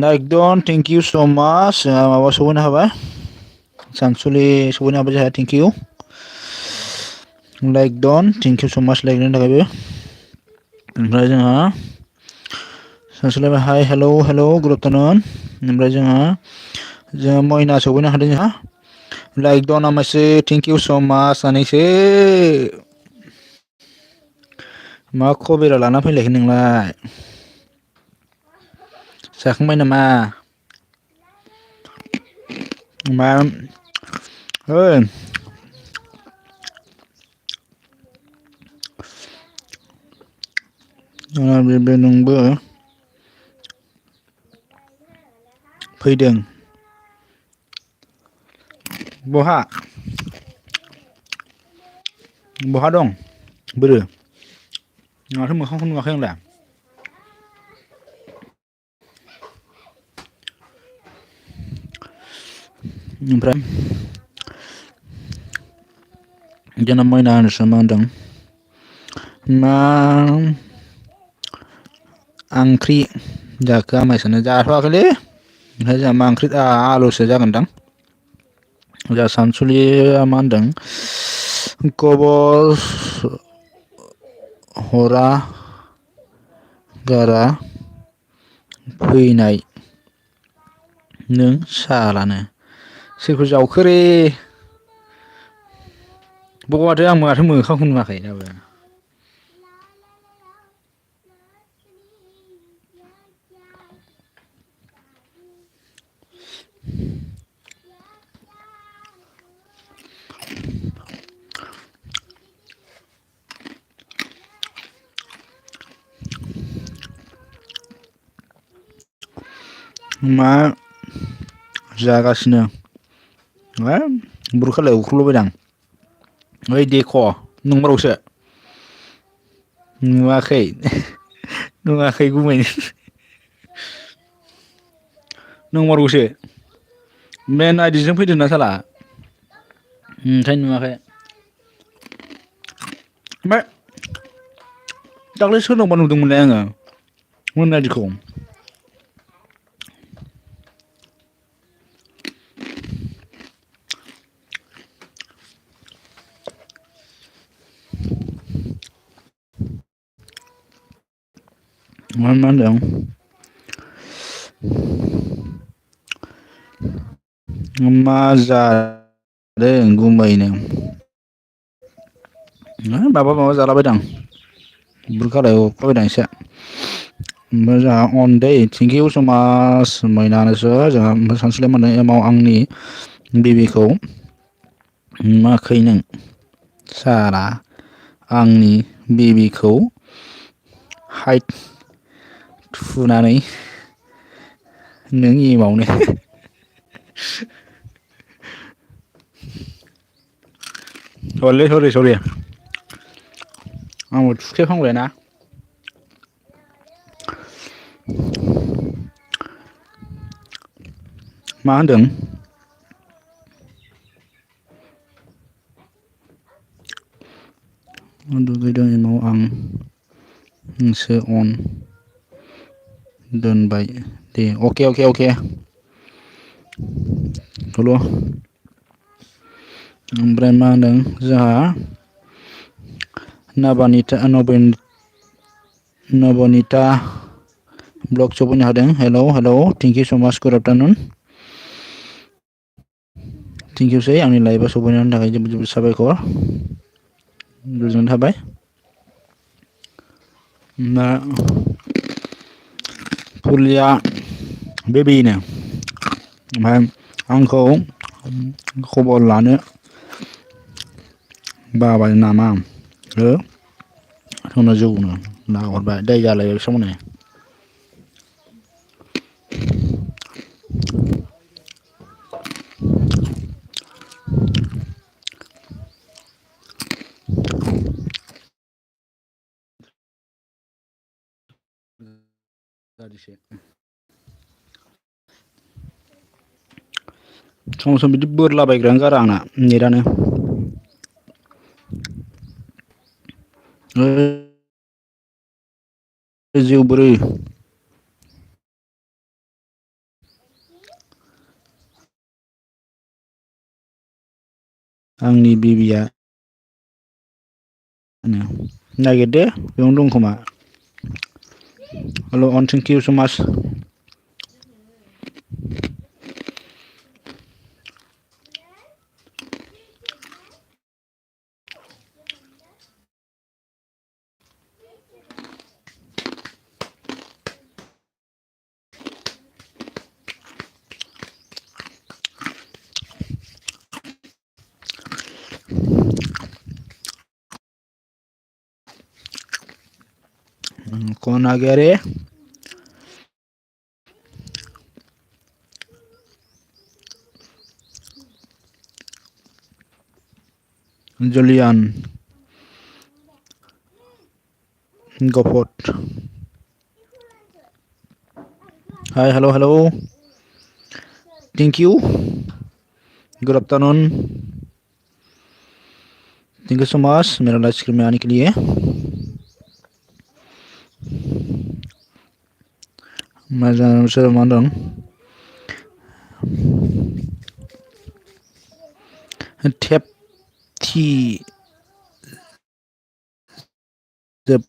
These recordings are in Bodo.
Like don, thank you so much. Maaba sahuna habaय सानसुलि सौफैनो हाबाय जोंहा thank you. Like don, thank you so much like नि थाखायबो. ओमफ्राय जोंहा सानसुलि hi hello good afternoon. ओमफ्राय जोंहा मयना सौफैनो हादों जोंहा. Like don आमायसो thank you so much सानैसो. मा खबेरा लाना फैलायखो नोंलाय? जाखांबाय नामा? मा ओइ बे नोंबो फैदों बहा दं बोरो माथो मोखांखौ नुवाखै आंलाय ओमफ्राय जोंना मयना होनोसो मा होनदों मा ओंख्रि जाखो आमाइसानो जाथ'वाखैलै ओमफ्राय जोंहा मा ओंख्रि आलुसो जागोनदां जोंहा सानसुलिया मा होनदों खबर हरा गारा फैनाय नों सालानो सोरखौ जावखोरे बबावथो आं माथो मोखांखौ नुवाखै दाबो मा जागासिनो बुरखालाय उखलबायदां ओइ देख' नंमारगौसो नुवाखै गुमैनो नंमारगौसो मेन आइदिजों फैदोंना साला ओंखायनो नुवाखै ओमफ्राय दाख्लै सोरनावबा नुदोंमोनलाय आङो मोनादिखौ मा होनदों मा जादों गुमैनो माबा जालाबायदां बुरखालाय अरख्लाबायदां एसे ओमफ्राय जोंहा अन दै थेंक इउ सो माच मैनानोसो जोंहा ओमफ्राय सानसुलिया मोनदों एमाव आंनि बिबिखौ नुवाखै नों साला आंनि बिबिखौ हाइट थुनानै नों एमावनो सरि आंबो थुखेफ्लांबायना मा होनदों दुगैदों एमाव आं नोंसो अन दोनबाय दे अके हेल' ओमफ्राय मा होनदों जोंहा नबनिता ब्लग सफैनो हादों हेल' थेंक इउ स' माच गुड आफ्टारनुन थेंक इउ सै आंनि लाइभआव सफैनायनि थाखाय जोबोद साबायखर गोजोननाय थाबाय दा फुलिया बेनो ओमफ्राय आंखौ खबर लानो बाबाय नामा थौना जौनो नाहरबाय दाय जालायबायसो माने एसे सम सम बिदि बोरलाबायग्रायानो गारा आंना नेटानो जिउ बोरै आंनि बेबिया नागिर दे बेयावनो दं खोमा हेल' अन थेंक इउ स' माच कौन आ गया रे जुलियान गफट hi hello hello thank you good afternoon thank you so much मेरा लाइव स्ट्रीम में आने के लिए मैं मान रहा हूँ टेप थी जब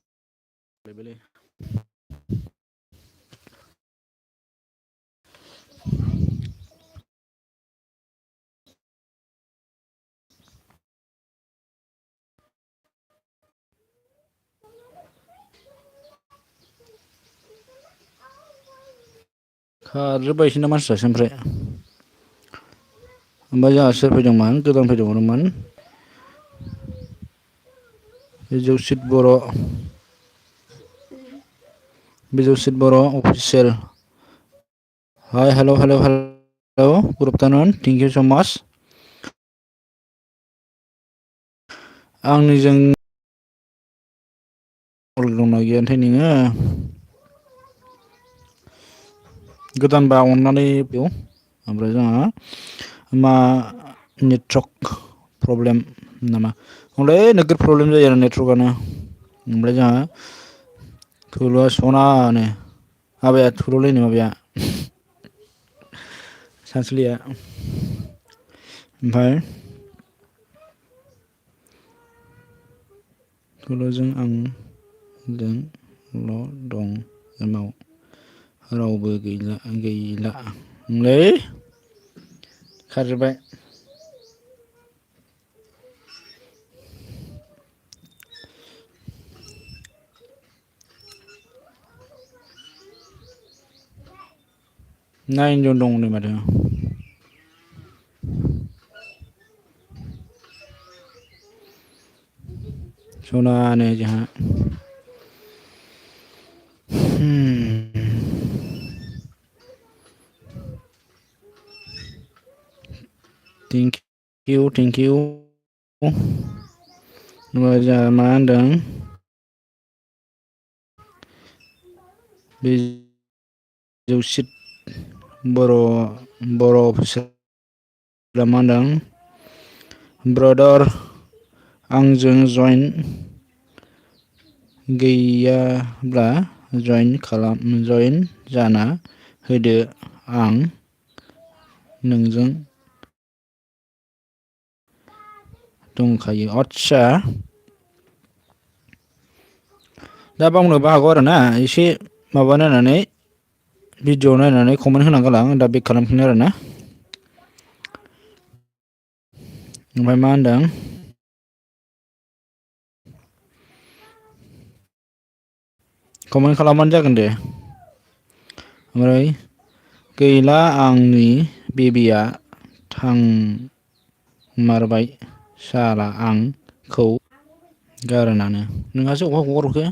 खारजोब्बायसो ना मानसिफ्रासो ओमफ्राय जोंहा सोर फैदोंमोन गोदान फैदोंमोन जौसित बर' बिजौसित बर' official hi hello hello hello good afternoon thank you so' much आंनिजों दंना गैयाथाय नोङो गोदानबा अननानै बेयाव ओमफ्राय जोंहा मा नेटवर्क प्रब्लेम नामा हले नोगोद प्रब्लेम जायो आरो नेटवर्कआनो ओमफ्राय जोंहा थुलुवा सनानो माबाया थुलुवलायनो माबाया सानसुलिया ओमफ्राय थुलुजों आंजोंल' दं एमाव रावबो गैला लै खारजोब्बाय नाइनजन दं नै माथो सनानो जोंहा थेंक इउ जोंहा मा होनदों बे जौसित बर' अफिसारफ्रा मा होनदों ब्रादार आंजों जइन गैयाब्ला जइन जाना होदो आं नोंजों दंखायो आदसा दा बावनोबो हागौ आरो ना एसे माबा नायनानै भिडिअ नायनानै कमेन्ट होनांगोन आं दा बेक खालामफिनो आरो ना ओमफ्राय मा होनदों कमेन्ट खालामबानो जागोन दे ओमफ्राय गैला आंनि बेबिया थांमारबाय साला आंखौ गारनानै नोंहासो अबा हगारहरखो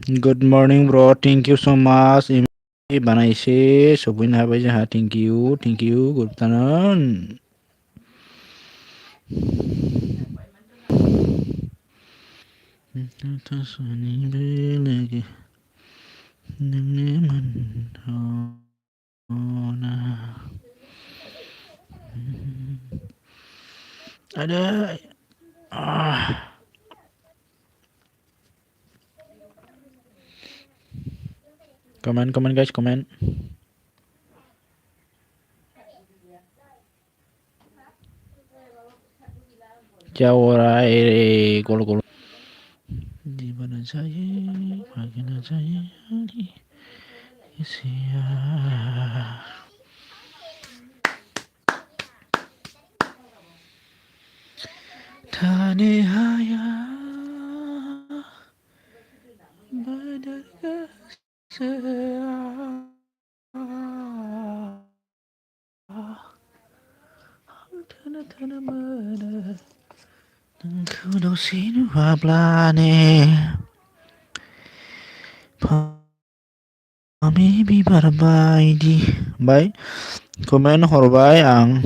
Good morning bro, thank you so much. Banaise sopin habai jaha, thank you, good afternoon. Tasani belagi nangneman ona. Ada comment guys, comment. क्या हो रहा है गोल गोल जीवन चाहिए भागना चाहिए थाने आया बदल से थाना थाना बदल kudo sinu hablane Pami bibar baidi Baik, komen horbai ang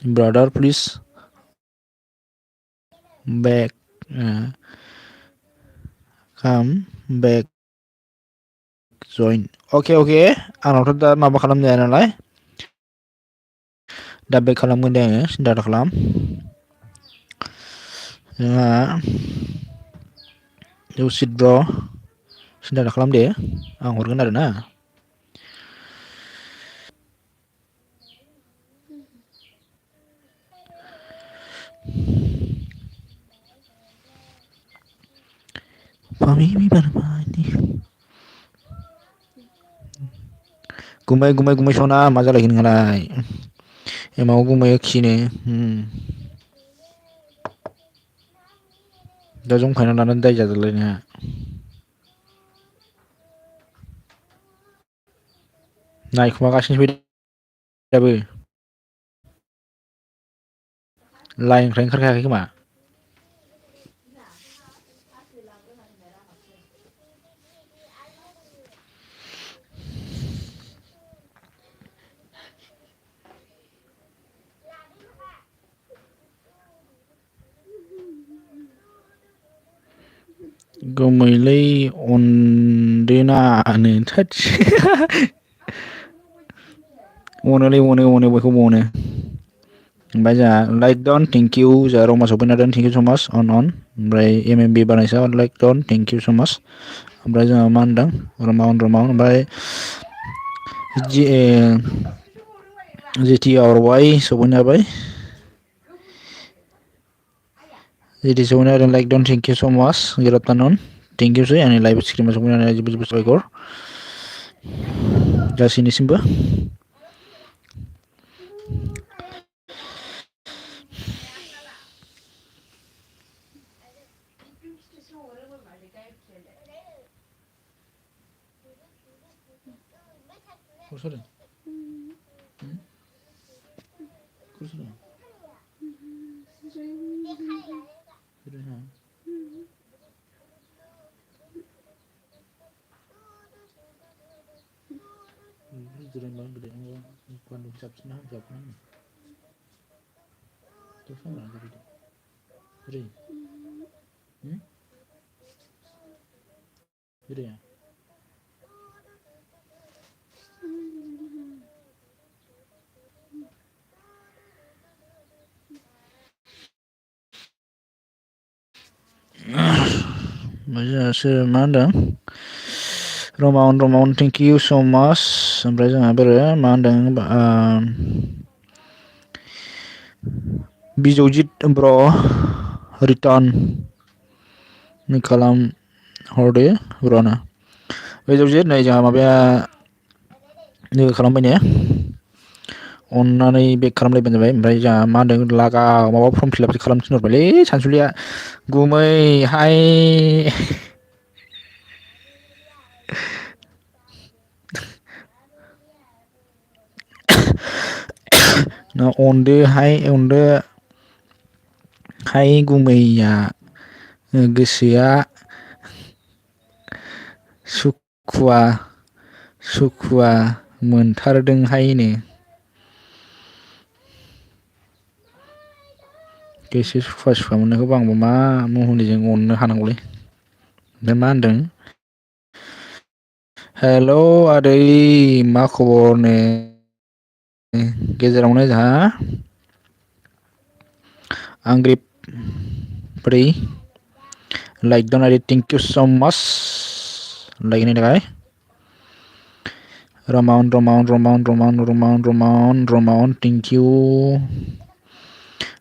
brother please back come back join oke आंनावथ' दा माबा खालामजाया नालाय दा बेक खालामगोन दे आङो सिन्था खालाम जोंहा जौसिद ब्र सिन्था खालाम दे आं हरगोन आरो ना Pami bibar baidi गुमै सना मा जालायखो नोंहालाय एमाव गुमै खिनो दा जंखायना लानानै दाय जादोलाय नोंहा नायखुमागासिनो फै दाबो लाइननिफ्राय ओंखारखायाखै खोमा गुमैलै अनदेनानो थोद अनोलै अनो बयखौबो अनो ओमफ्राय जोंहा लाइक डन थेंक इउ जोंहा रमा सफैना दोन थेंक इउ स माच अन ओमफ्राय एमएमबि बानायसा लाइक डन थेंक इउ स माच ओमफ्राय जोंहा मा होनदों रमा अन ओमफ्राय जिटि आवर वाइ सफैनो हाबाय जिटि सफैनो हादों लाइक डन थेंक इउ स माच गुड आफ्टारनुन थेंक इउ सै आंनि लाइभ स्ट्रिमाव सफैनो हानाय जोबोद जोबोद साबायखर गासैनिसिमबो जोंहासो मा होनदों रमाउन थेंक इउ स माच ओमफ्राय जोंहा बोरो मा होनदों बिजौजित ब्र रिटार्न कालाम हरदो र'ना बिजौजित नै जोंहा माबाया लोगो खालामबाय ने अननानै बेक खालामलायबानो जाबाय ओमफ्राय जोंहा मा होनदों लागाव माबा फर्म फिलापसो खालामनो थिनहरबायलै सानसुलिया गुमै हाय अनदो हाय गुमैया गोसोआ सुखुवा मोनथारदोंहायनो। गोसो सुखुवा मोननायखौबो आंबो मा मुहुनिजों अननो हानांगौलै। ओमफ्राय मा होनदों? हेलौ आदै मा खबरनो गेजेरावनो जोंहा आंग्रिफ्रि लाइक डनारि थेंक इउ स' माच लाइकनि थाखाय रमान थेंक इउ।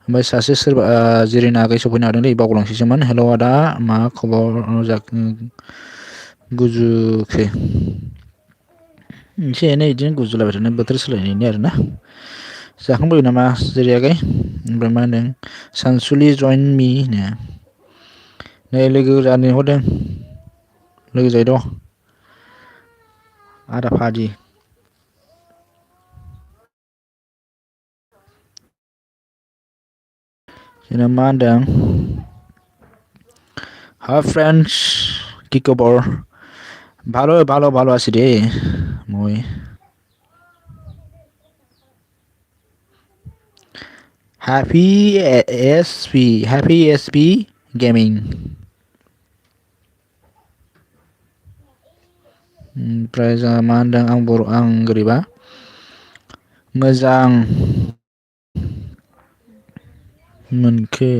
ओमफ्राय सासे सोरबा जिरिना आगै सफैनो हादोंलै बावगलांसैसोमोन। हेल' आदा मा खबर गुजुखो एसे एनै बिदिनो गुजुलाबाय थानाय बोथोर सोलायनायनि आरोना। जाखांबाय नामा जिरि आगै? ओमफ्राय मा होनदों सानसुलि जइन मि नो नै लोगो जानो लिंहरदों लोगो जायोद' आदा फादि जोंना मा होनदों हाय फ्रेन्डस कि खबर ভালো আছি রে মই हैप्पी एसपी गेमिं। ओमफ्राय जोंहा मा होनदों आं गोरिबा मोजां मोनखो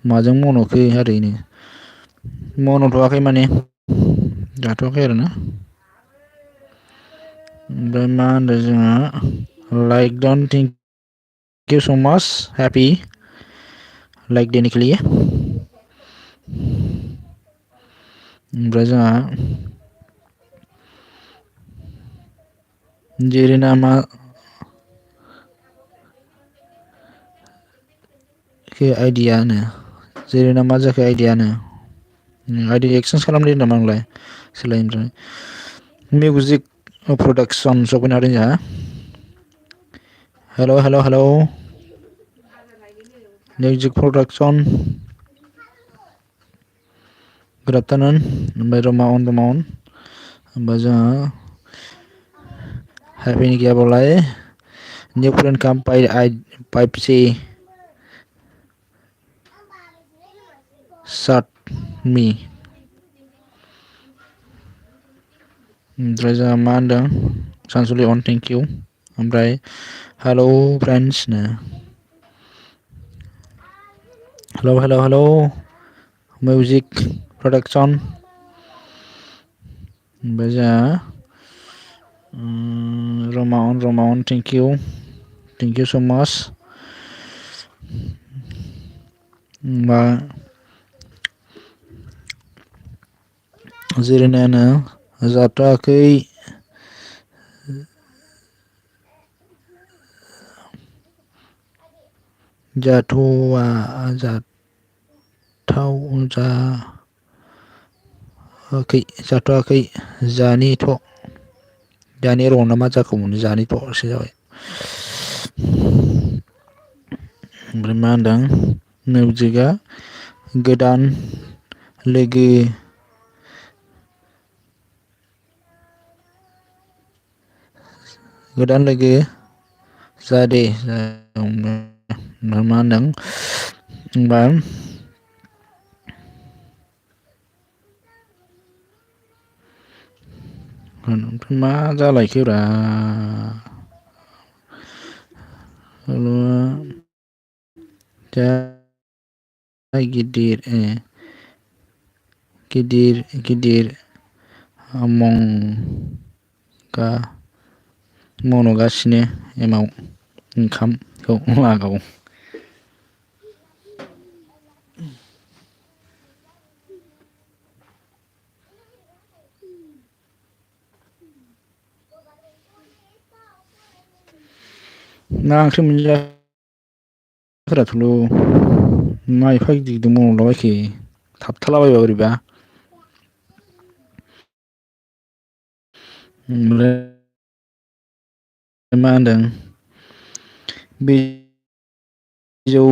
माजों मन'खो ओरैनो मन'थ'वाखै माने जाथ'वाखै आरोना। ओमफ्राय मा होनदों जोंहा लाइक डन थिंक इउ स' माच हैप्पी लाइक देने के लिए। ओमफ्राय जोंहा जेरिना मा आइडियानो जेरिना मा जाखो आइडियानो आइडि एक्सेन्ज खालामदो नामा नोंलाय सोलाय ओमफ्राय मिउजिक प्रडाक्सन सफैनो हादों जोंहा। हेल' मिउजिक प्रडाक्सन गुड आफ्टारनुन। ओमफ्राय रमाउन ओमफ्राय जोंहा हैप्पीनि गैयाबालाय निउ फ्रेन्ड काम 5C सात मि। ओमफ्राय जोंहा मा होनदों सानसुलि अन थेंक इउ। ओमफ्राय हेलौ फ्रेन्डस नो हेलौ मिउजिक प्रडाक्सन। ओमफ्राय जोंहा रमाउन थेंक इउ स' माच। होमबा जिरिनायानो जाथ'वाखै जाथ'वाखै जानि र' ना मा जाखौमोन जानिथ'सो जाबाय। ओमफ्राय मा होनदों मिउजिकआ गोदान लोगो जादे मा होनदों होनबा मा जालायखोब्रा जा गिदिर मन'गासिनो एमाव ओंखामखौ लागाव मा ओंख्रि मोनजाखोरा मा एफा गिदिर गिदिर मन'लाबायखो थाबथालाबायबा बोरैबा। ओमफ्राय मा होनदों बिजौ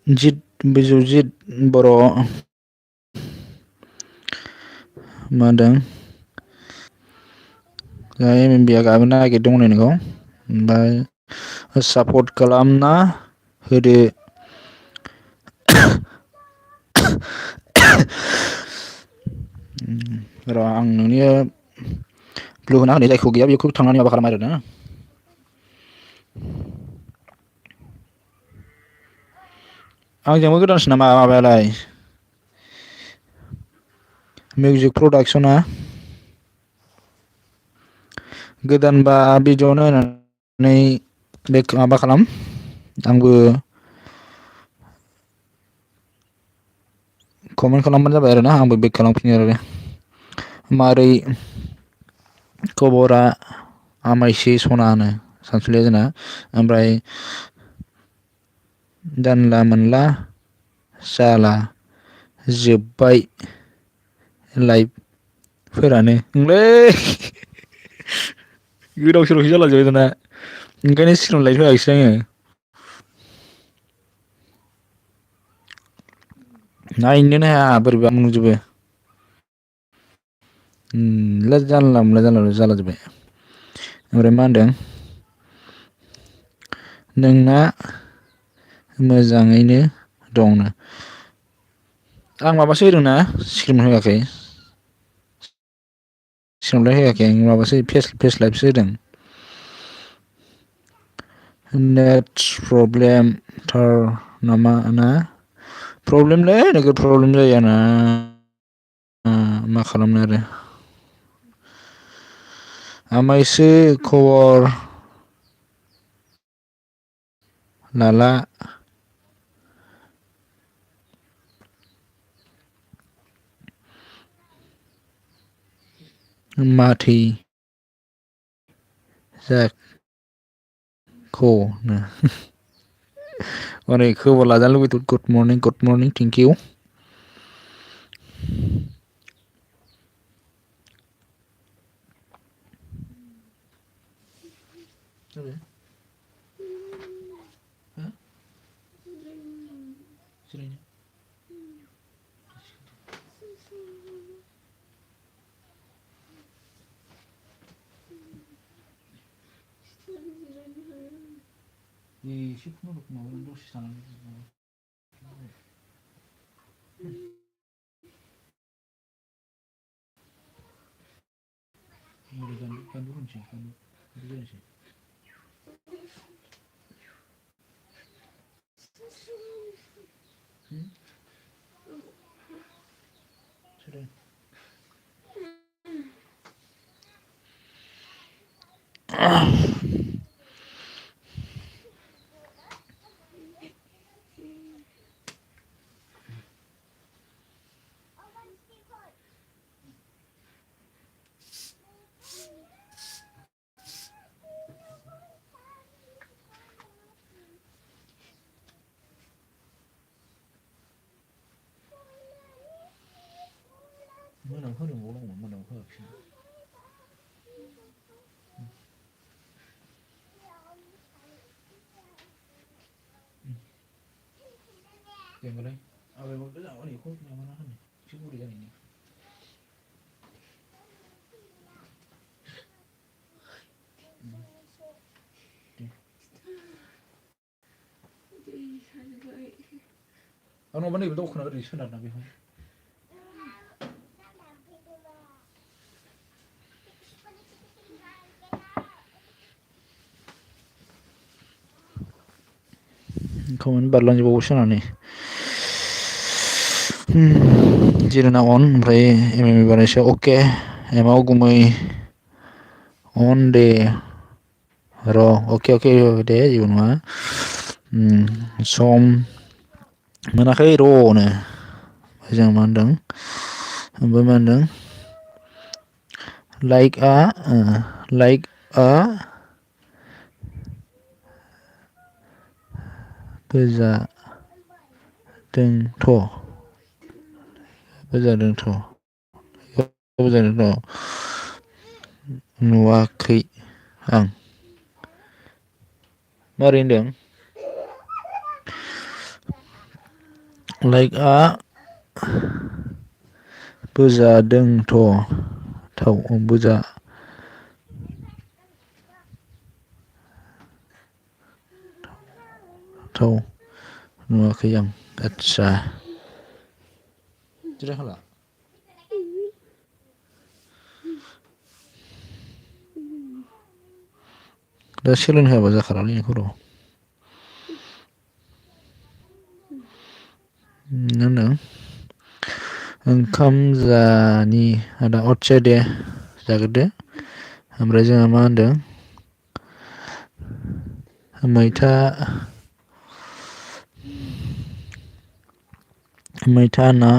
जित बिजुजित बर' मा होनदों एमएमबिआ गाबोन नागिरदों हनै नोंखौ ओमफ्राय सापर्ट खालामना होदो र' आं नोंनि ब्लु होना होनाय जायखौ गैया बेखौ थांनानै माबा खालाम आरो ना आंजोंबो गोदानसो नामा माबायालाय मिउजिक प्रडाक्सना गोदानबा भिडिअ नायनानै बे माबा खालाम आंबो कमेन्ट खालामबानो जाबाय आरोना आंबो बेक खालामफिनो आरो मारै खबरा आमायसि सना होनो सानसुलिया जोंना ओमफ्राय जानला मोनला जाला जोब्बाय लाइफफोरानो ओंलै गोदाव सोरावसो जाला जोबबाय दाना ओंखायनो सिगांआव लाइट होआखिसै आङो नायनोनो हाया बोरैबा नुजोबो जानला मोनला जाला जोब्बाय ओमफ्राय मा होनदों नोंना मोजाङैनो दंना आं माबासो होदोंना स्क्रिप्ट होआखै सिगांलाय होआखै आं माबासो फेस लाइभसो होदों नेट प्रब्लेम थार नामा ना प्रब्लेमलै नोगोद प्रब्लेम जायो आंना मा खालामनो आरो आमायसो खबर लाला माथै जाखो हनै खबर लाजानो लुबैदों गुड मर्निं थेंक इउ एसे माबानानै दसे थानानै गान्दु होनसै जानोसै मोनायाव होनांगौमोन मोनायाव होआखिसै दे होनबालाय आवगायबावदो जाबायखौ माबाना होनो एसे गुरै जानायनि आंनावबा नैबे दावखोना ओरै सोनारना बेहाय कमेन्ट बारलांजोबावोसो नानै जिरोना अन ओमफ्राय एमएमइ बानायसो अके एमाव गुमै अन दे र' अके दे जेबो नङा सम मोनाखै र'नो जों मा होनदों ओमफ्राय मा होनदों लाइकआ बोजादोंथ' नुवाखै आं मारै होनदों लाइकआ बोजादोंथ' थाव बोजा थाव नुवाखै आं आदसा जिरायखाला दा सोलोंनो होआबा जाखालालै नोंखौ र' होनदों ओंखाम जानि आदा अदसे दे जाग्रोदो ओमफ्राय जोंहा मा होनदों मैथा ना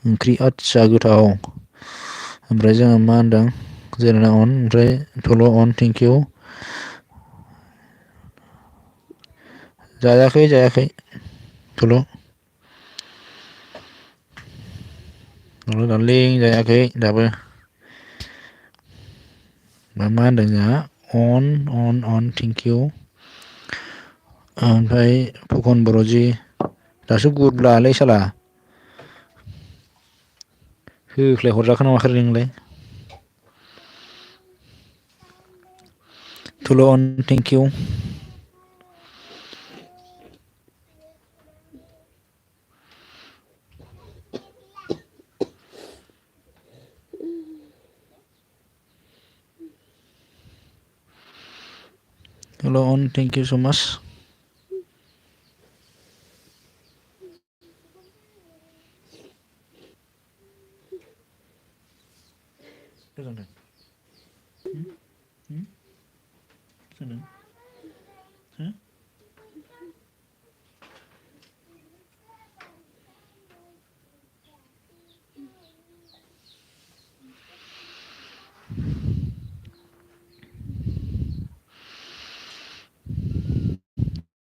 ओंख्रि आदसा गोथाव ओमफ्राय जोङो मा होनदों जेनेरेल अन ओमफ्राय थल' अन थेंकिउ जायाखै थल' दार्लिं जायाखै दाबो मा होनदों जोंहा अन थेंकिउ ओमफ्राय फुकन बर'जि दासो गुदब्लालै साला होख्लाय हरजाखोना माखो नोंलाय थल' अन थेंकिउ थल' अन थेंकिउ स' माच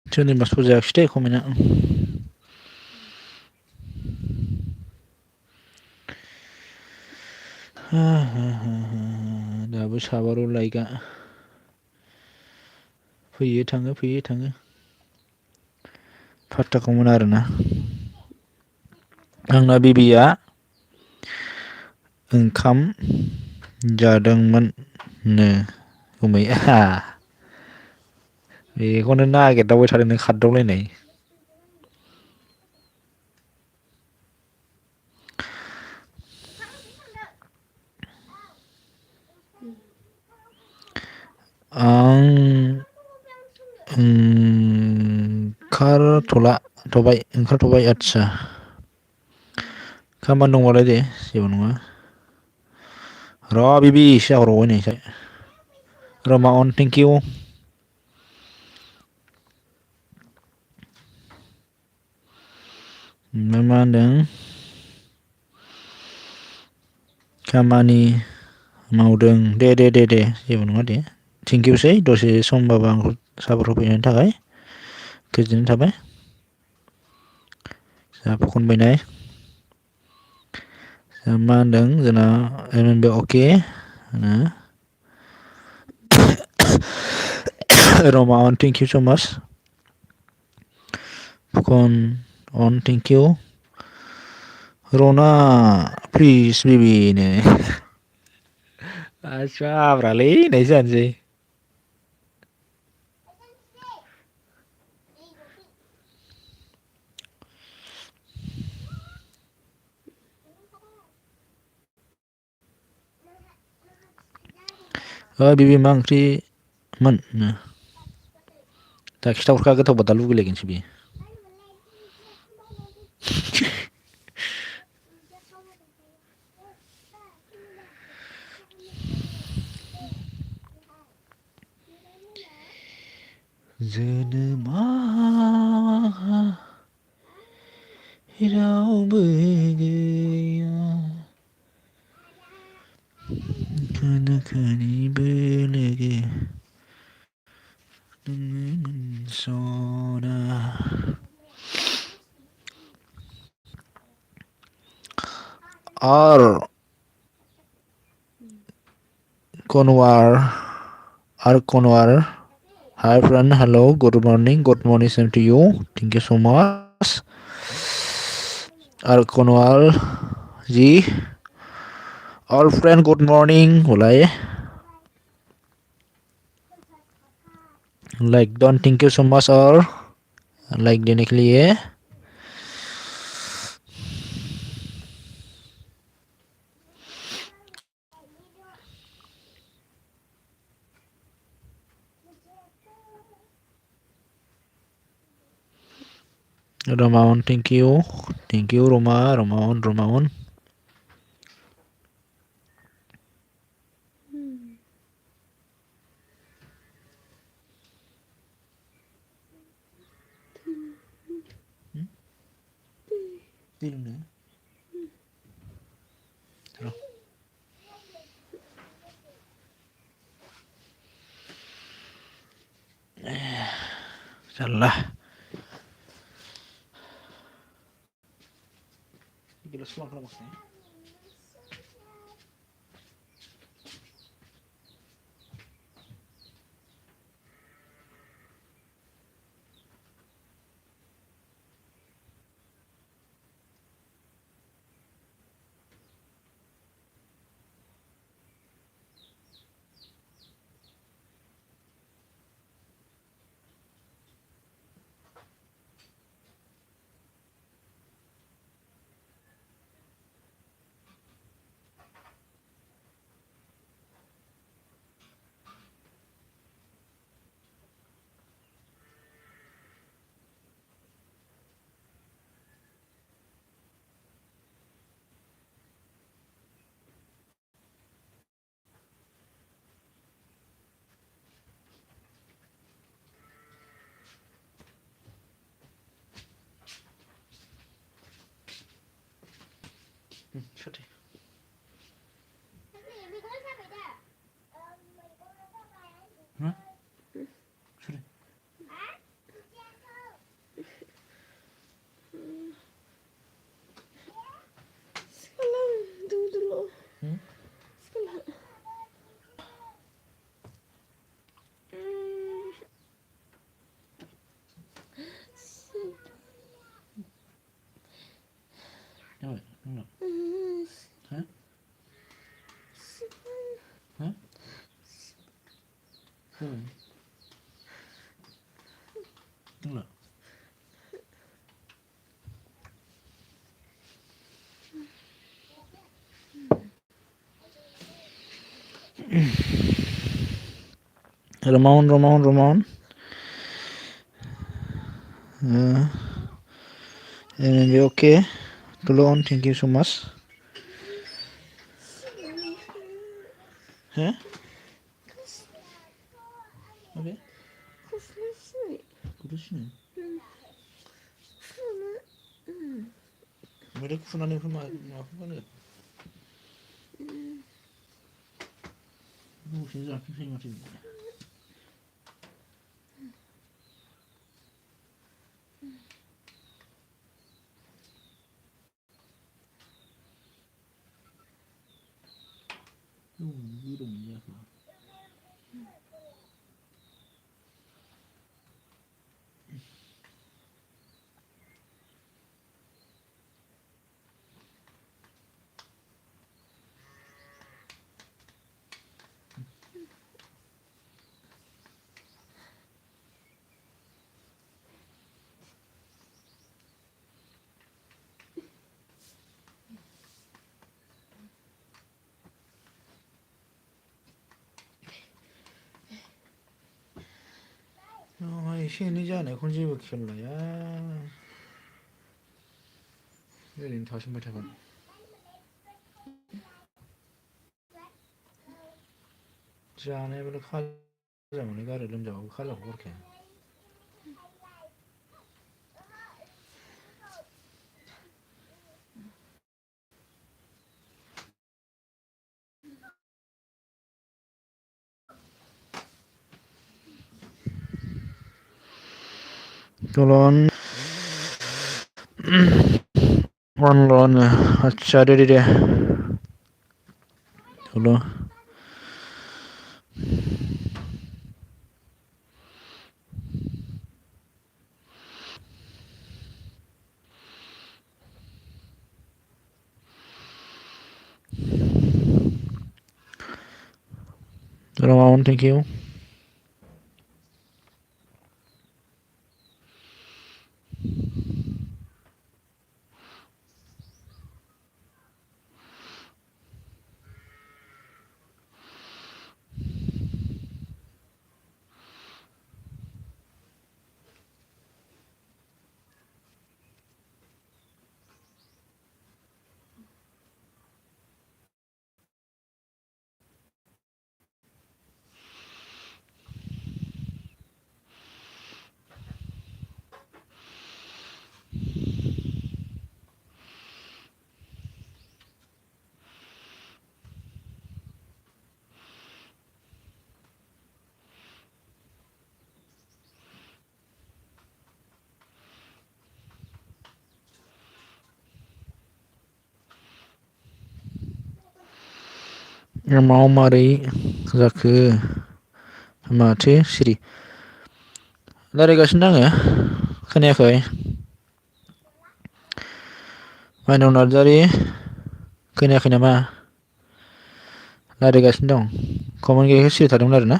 सोरनिबा सजायाखिसै दे कमेन्टआ दाबो साबार' लाइकआ फैयो थाङो फात्ताखौ मोना आरोना आंना बेबिया ओंखाम जादोंमोननो गुमै बेखौनो नागिरदावबाय थादों नों खारदावलायनाय आं ओंखारथ'बाय आदसा खामानि दंबालाय दे जेबो नङा र' बिबि एसे जाहरबावबाय नै रमा अन थेंकिउ ओमफ्राय मा होनदों खामानि मावदों दे जेबो नङा दे थेंकिउसै दसे समबाबो आंखौ सापर्ट होफैनायनि थाखाय गोजोननाय थाबाय जा फखनबायनाय मा होनदों जोंना अके रमा अन थेंकिउ स' माच फुकन अन थेंकिउ रना प्लिज बेबिनो आब्रालै होननायसो जानोसै बिबि मा ओंख्रिमोन दा खिथाहरखा गोथावबा दा लुगैलायगोनसो बियो जोनोमा रावबो गैया खोनिबो लोगो सना आर कनवार Hi friend, hello, good morning, same to you. Thank you so much. Arkonwal ji. All friend good morning बोला ये. Like done, thank you so much और like देने के लिए. Romaun, thank you Roma, Romaun. Salah. Romaun. Okay. Tulon, thank you so much. Huh? Okay. 그러시네. 왜 이렇게 훈하네 훈하네. 진짜 선생님 같은. 이름이야. 시인이 자네 콘집을 키울러야. 내린 다시 못 해봐. 자네 별로 가자면 내가 이름 잡고 가려고 그렇게. Tulon. Lon. अच्छा deh. Tulon. Ramon, thank you. Ramon मारै जाखो माथो सिरि रायलायगासिनो आङो खोनायाखै माइनाव नार्जारि खोनायाखै नामा रायलायगासिनो दं कमन गैयैखाय सिरि थादोंमोन आरोना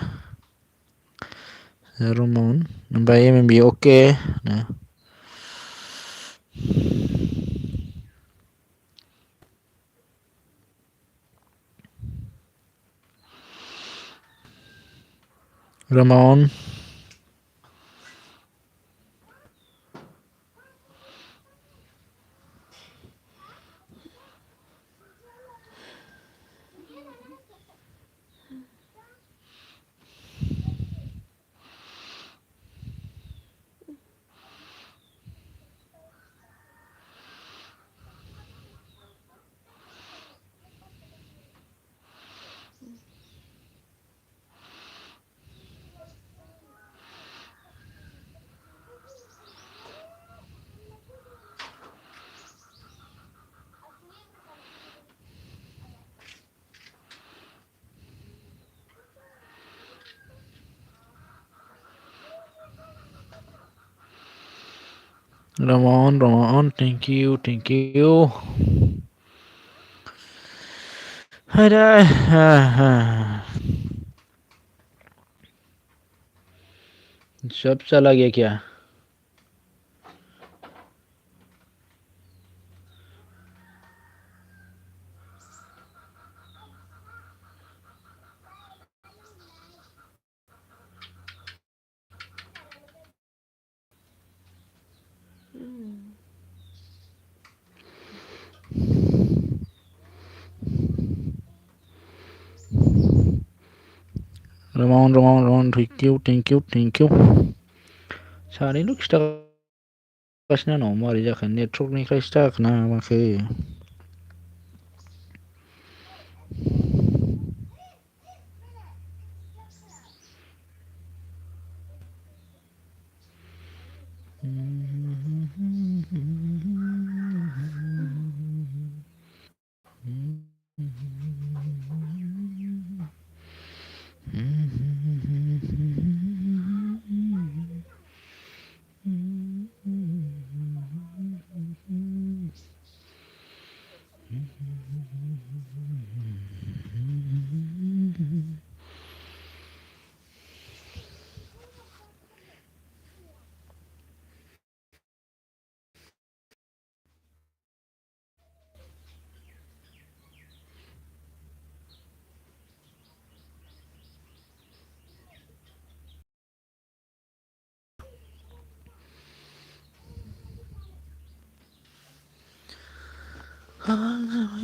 रमन ओमफ्राय एमएमबि अके Raman Ramon, thank you. Ada, सब चला गया क्या Ramon, thank you. सानैल' खिथागासिनो आंनाव मारै जाखो नेटवर्कनिफ्रायसो जाखो ना माखो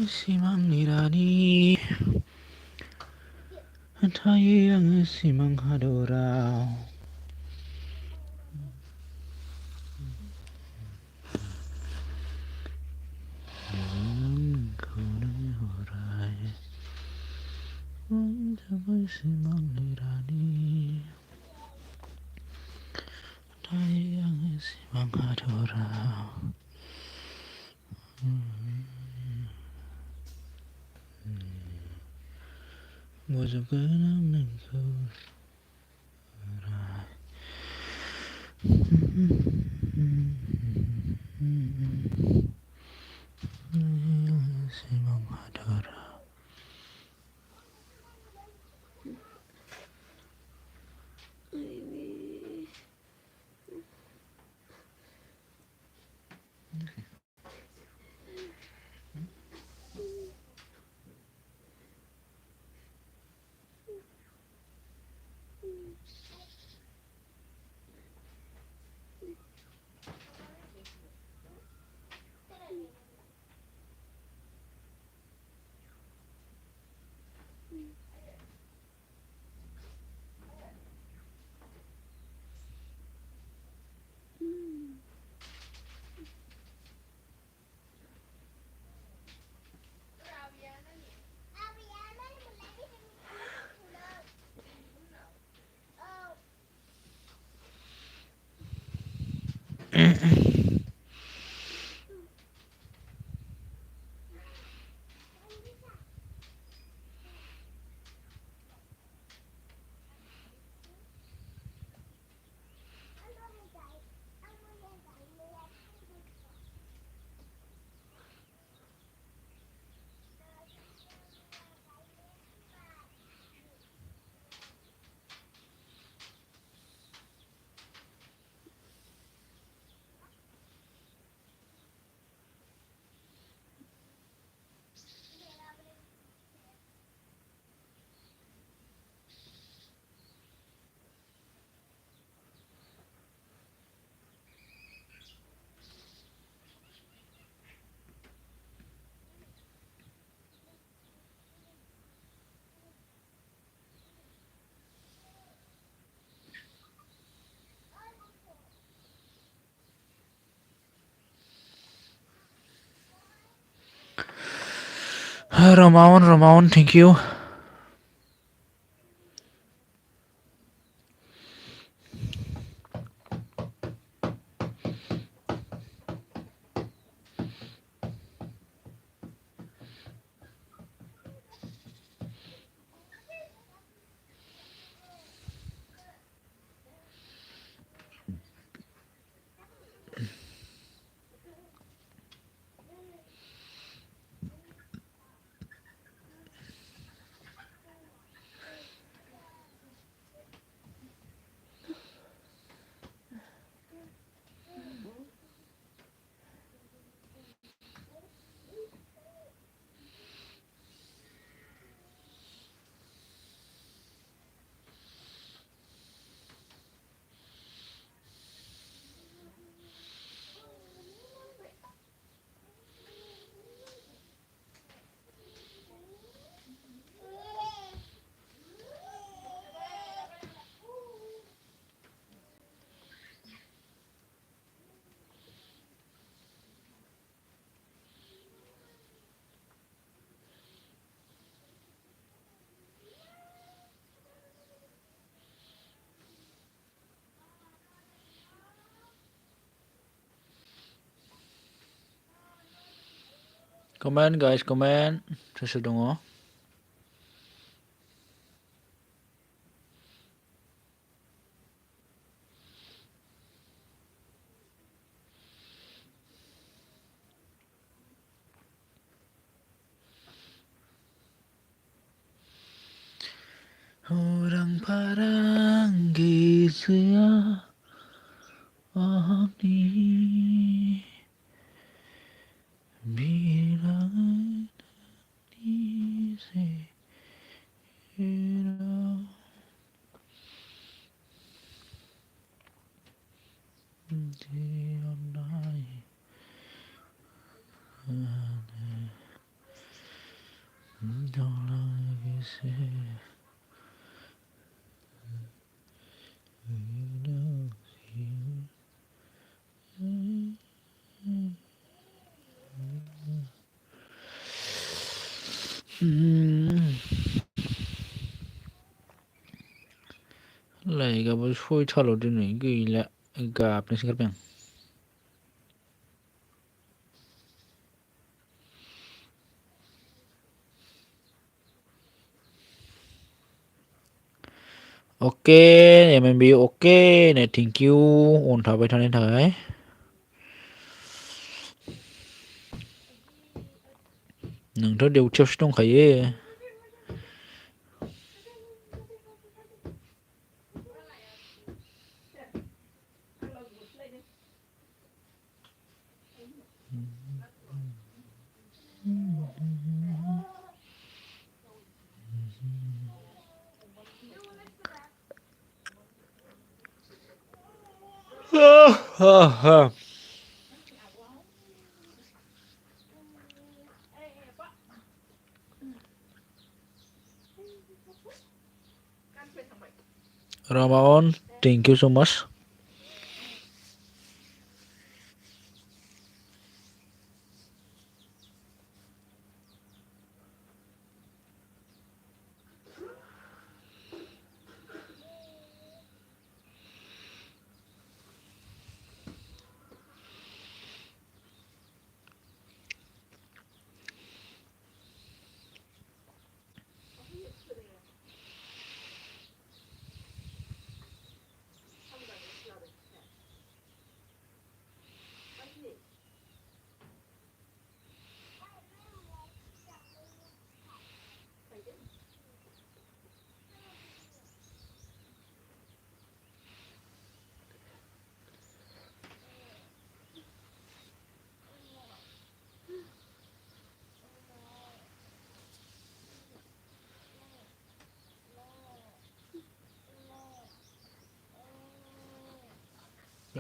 सिमांनि रानि थायो आङो सिमां हादराव सिमांनि रानि थायो आङो सिमां हादराव बोजबगोन आं नोंखौ सिमां हादराव Ramon, thank you. Comment guys, comment. Saya dong. Orang paranggih saya Agni bilang di sini laigabो सयथाल' दिनै गैला गाबनोसो ओंखारबाय आं Oke, MMB oke, nih thank you on थाबाय थानायनि थाखाय नोंथ' डिउटियावसो दंखायो Ramon, thank you so much.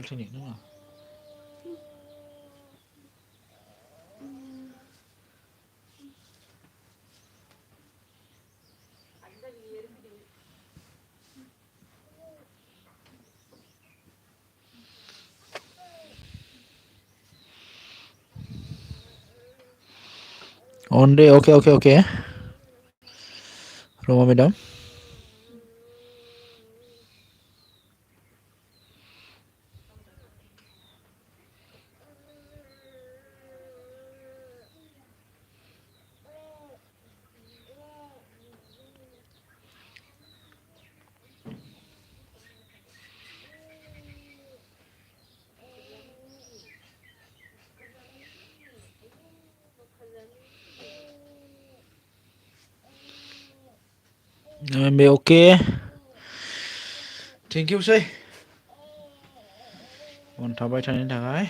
Sini, On deh, oke. Roma madam. MMB oke. Thank you sih. थाबाय थानायनि थाखाय.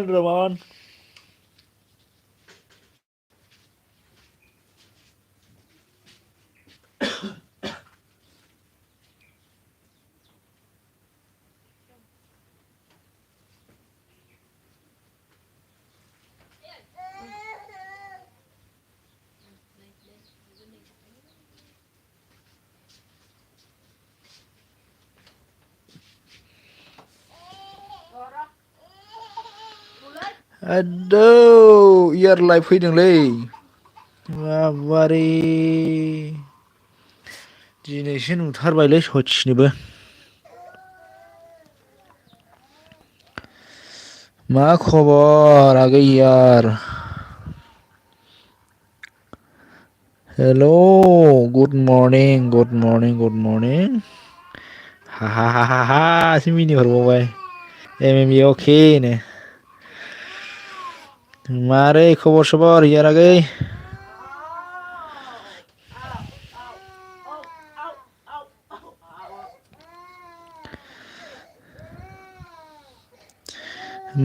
Roman. Aduh, ear live फैदोंलै. बाबारे दिनैसो नुथारबायलै सयथिनोबो. मा खबर आगै यार? Hello good morning. हा सो मिनिहरबावबाय. MMB अके नो. मारै खबर सबर यार आगै?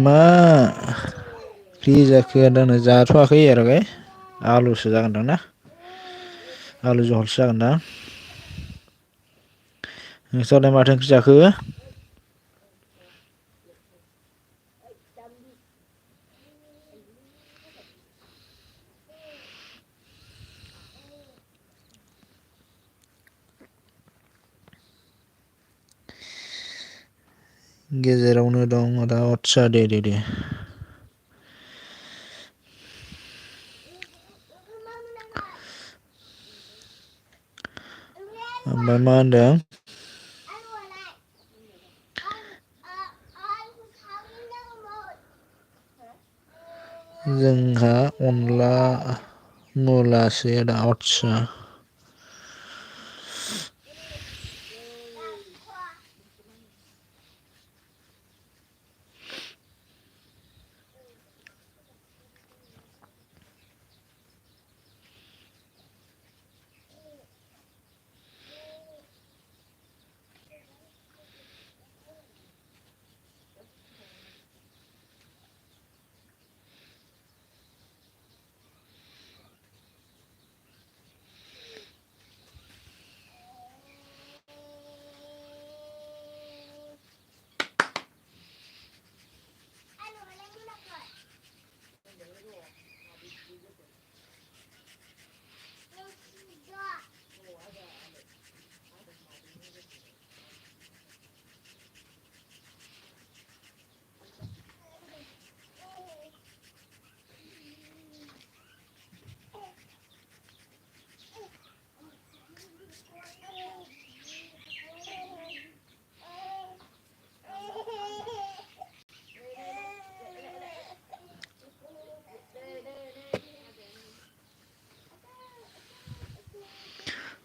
मा फ्रि जाखो होनदांनो जाथ'वाखै यार आगै. आलुसो जागोनदां ना? आलु जहलसो जागोनदां? नोंस्रालाय माथो ओंख्रि जाखो? गेजेरावनो दं दा आदसा दे. ओमफ्राय मा होनदों? जोंहा अनला मुलासो दा आदसा.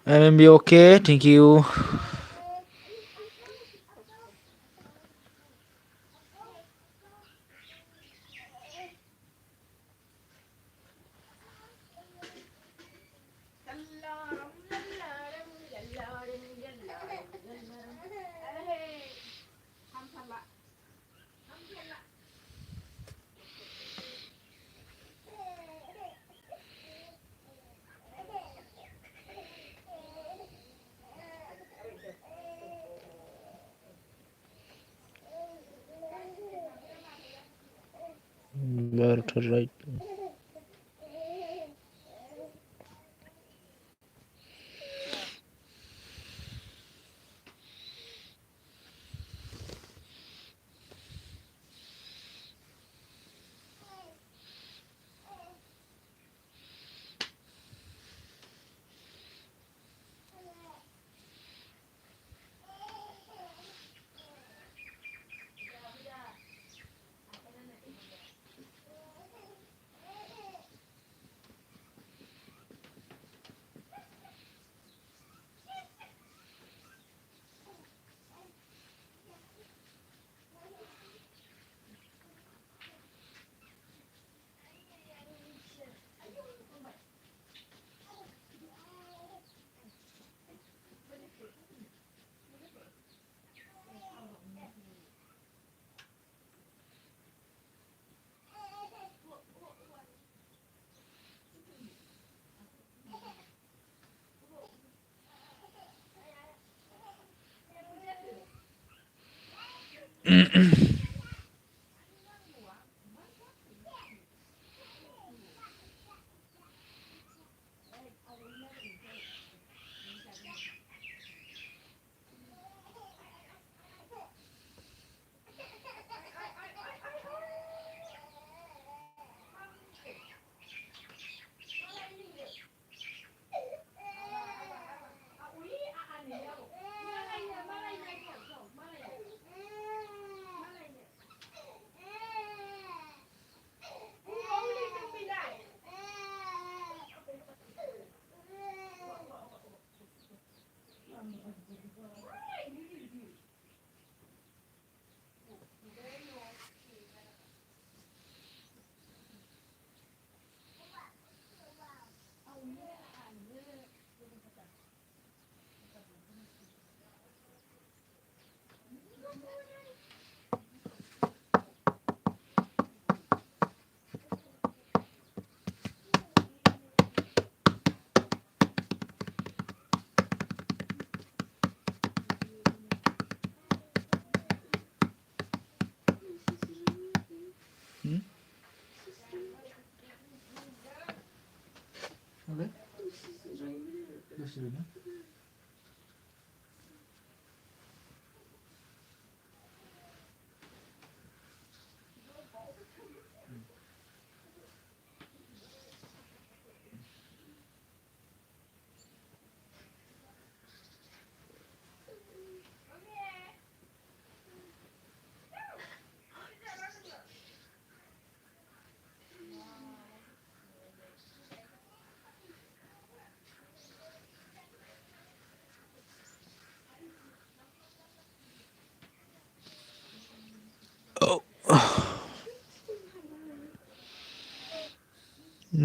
MMB okay, thank you. Left, right. Okay.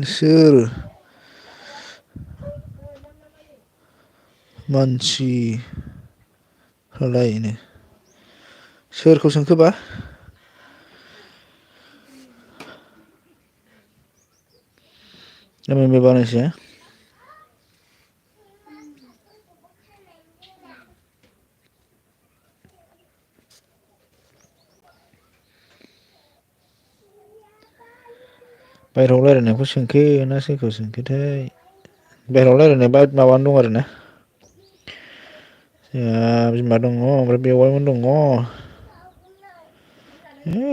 सोर मानसिफ्रालायनो सोरखौ सोंखोबा MMB बानायसै बायह्रायाव रायलायनायखौ सोंखो ना सोरखौ सोंखोथाय बायह्रायाव रायलायनाय बा माबानो दं आरो ना जोंहा बिमा दङ ओमफ्राय बेवाइमोन दङ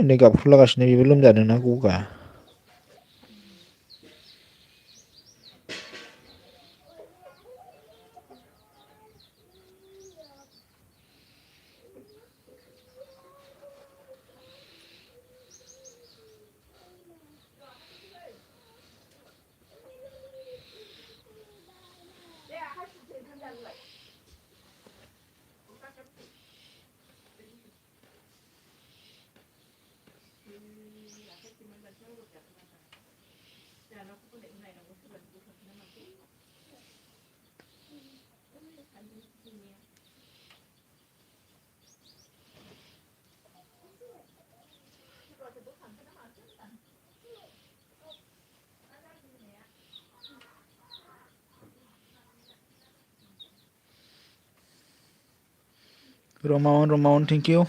नै गाबख्रुबलागासिनो बेबो लोमजादोंना गगा Romaun, thank you.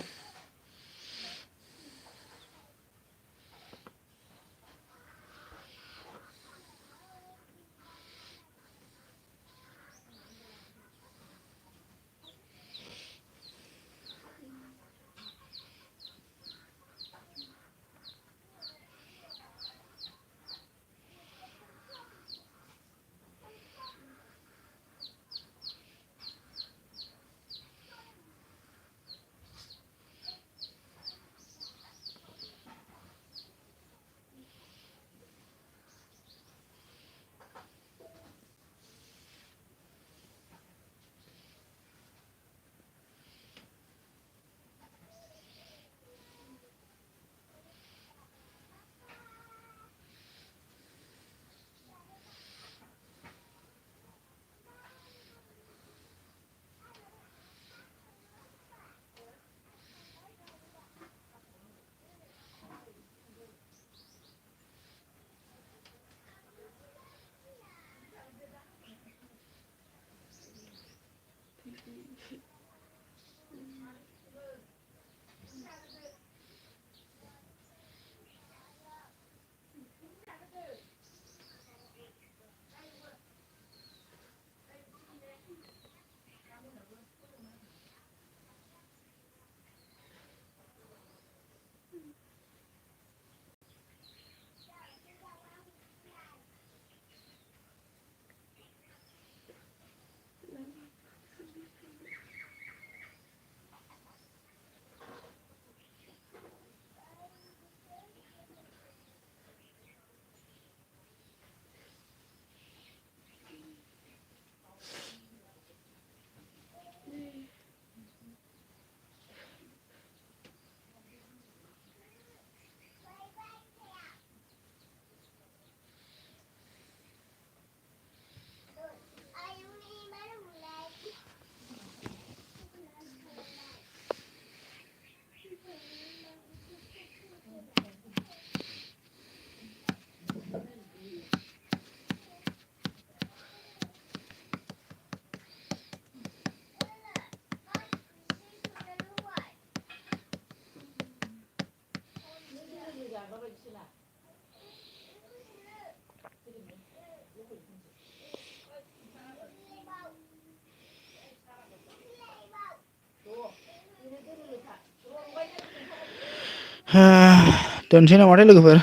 दोनसै नामाथाय लोगोफोर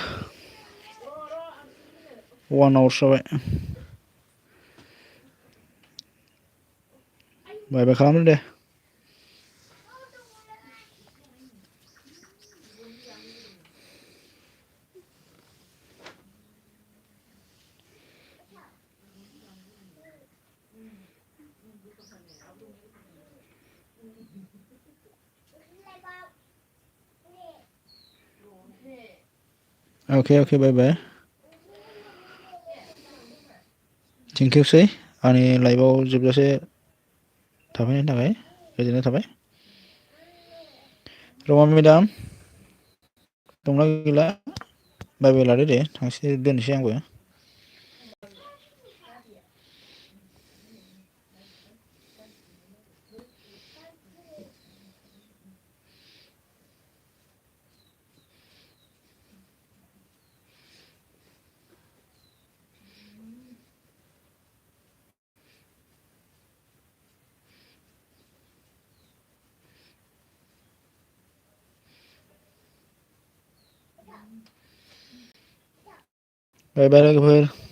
1 hour जाबाय बाय बाय खालामदो दे okay bye bye thank you सै आंनि लाइभआव जोबजासे थाफैनायनि थाखाय गोजोननाय थाबाय रमा मेदाम दंना गैला बाय बाय लादो दे थांसै दोनसै आंबो बाय बाय लोगोफोर